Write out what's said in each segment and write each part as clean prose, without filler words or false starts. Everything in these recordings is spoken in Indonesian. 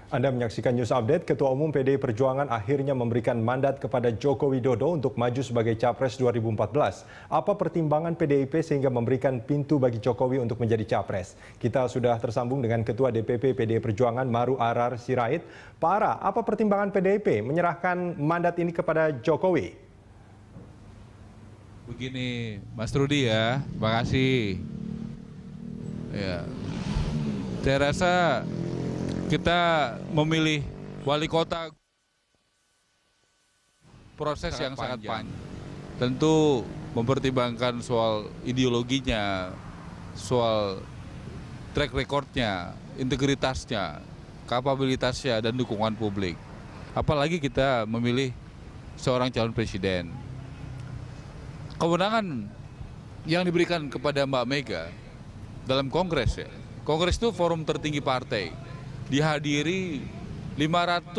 Anda menyaksikan News Update. Ketua Umum PDI Perjuangan akhirnya memberikan mandat kepada Joko Widodo untuk maju sebagai Capres 2014. Apa pertimbangan PDIP sehingga memberikan pintu bagi Jokowi untuk menjadi Capres? Kita sudah tersambung dengan Ketua DPP PDI Perjuangan Maru Arar Sirait. Pak Ara, apa pertimbangan PDIP menyerahkan mandat ini kepada Jokowi? Begini, Mas Rudi ya, terima kasih. Ya, saya rasa kita memilih wali kota proses yang sangat panjang. Tentu mempertimbangkan soal ideologinya, soal track recordnya, integritasnya, kapabilitasnya, dan dukungan publik. Apalagi kita memilih seorang calon presiden. Kewenangan yang diberikan kepada Mbak Mega dalam Kongres ya. Kongres itu forum tertinggi partai. Dihadiri 500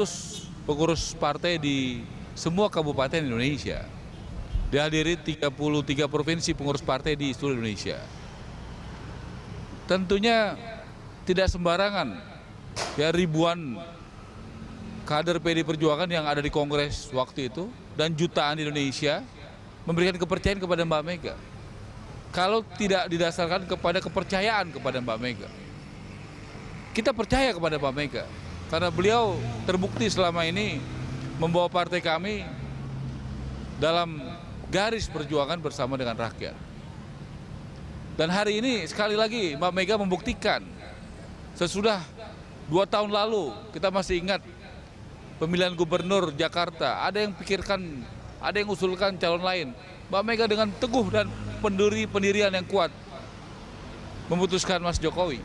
pengurus partai di semua kabupaten Indonesia. Dihadiri 33 provinsi pengurus partai di seluruh Indonesia. Tentunya tidak sembarangan ya, ribuan kader PDI Perjuangan yang ada di Kongres waktu itu dan jutaan di Indonesia memberikan kepercayaan kepada Mbak Mega. Kalau tidak didasarkan kepada kepercayaan kepada Mbak Mega, kita percaya kepada Mbak Mega karena beliau terbukti selama ini membawa partai kami dalam garis perjuangan bersama dengan rakyat. Dan hari ini sekali lagi Mbak Mega membuktikan sesudah 2 tahun lalu, kita masih ingat pemilihan gubernur Jakarta, ada yang pikirkan, ada yang usulkan calon lain. Mbak Mega dengan teguh dan pendirian yang kuat memutuskan Mas Jokowi.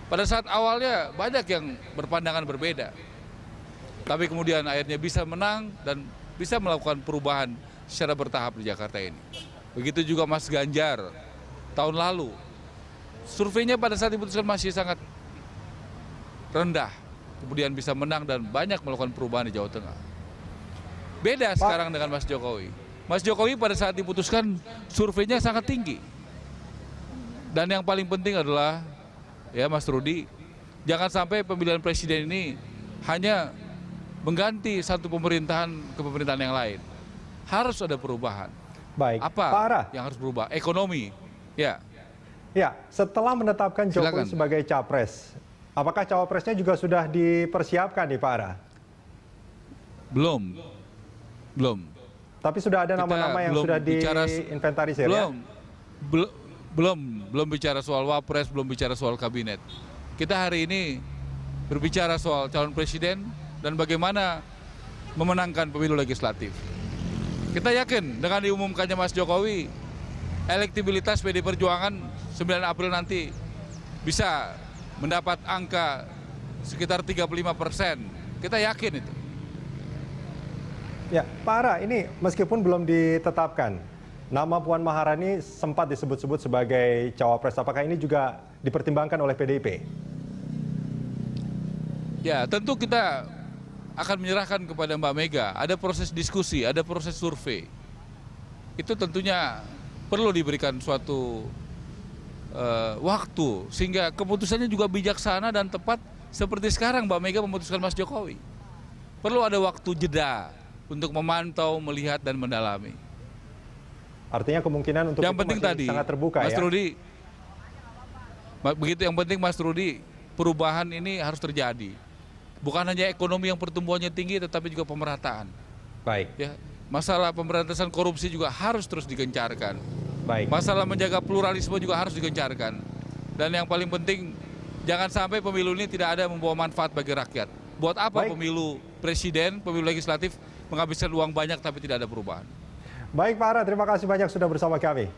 Pada saat awalnya banyak yang berpandangan berbeda, tapi kemudian akhirnya bisa menang dan bisa melakukan perubahan secara bertahap di Jakarta ini. Begitu juga Mas Ganjar tahun lalu, surveinya pada saat diputuskan masih sangat rendah, kemudian bisa menang dan banyak melakukan perubahan di Jawa Tengah. Beda sekarang dengan Mas Jokowi. Mas Jokowi pada saat diputuskan surveinya sangat tinggi. Dan yang paling penting adalah ya Mas Rudi, jangan sampai pemilihan presiden ini hanya mengganti satu pemerintahan ke pemerintahan yang lain. Harus ada perubahan. Baik, apa Pak Ara, yang harus berubah? Ekonomi. Ya. Ya, setelah menetapkan Jokowi Silakan. sebagai Capres, apakah Cawapresnya juga sudah dipersiapkan nih Pak Ara? Belum. Tapi sudah ada nama-nama yang sudah diinventarisir ya? Belum bicara soal wapres, belum bicara soal kabinet. Kita hari ini berbicara soal calon presiden dan bagaimana memenangkan pemilu legislatif. Kita yakin dengan diumumkannya Mas Jokowi, elektibilitas PDI Perjuangan 9 April nanti bisa mendapat angka sekitar 35%. Kita yakin itu. Ya, Pak Ara, ini meskipun belum ditetapkan, nama Puan Maharani sempat disebut-sebut sebagai cawapres. Apakah ini juga dipertimbangkan oleh PDIP? Ya, tentu kita akan menyerahkan kepada Mbak Mega. Ada proses diskusi, ada proses survei. Itu tentunya perlu diberikan suatu waktu sehingga keputusannya juga bijaksana dan tepat seperti sekarang Mbak Mega memutuskan Mas Jokowi. Perlu ada waktu jeda untuk memantau, melihat dan mendalami. Artinya kemungkinan untuk yang itu penting masih tadi, sangat terbuka Mas ya? Rudi, begitu yang penting Mas Rudi, perubahan ini harus terjadi. Bukan hanya ekonomi yang pertumbuhannya tinggi, tetapi juga pemerataan. Baik. Ya, masalah pemberantasan korupsi juga harus terus digencarkan. Baik. Masalah menjaga pluralisme juga harus digencarkan. Dan yang paling penting, jangan sampai pemilu ini tidak ada membawa manfaat bagi rakyat. Buat apa pemilu presiden, pemilu legislatif menghabiskan uang banyak tapi tidak ada perubahan? Baik Pak Ara, terima kasih banyak sudah bersama kami.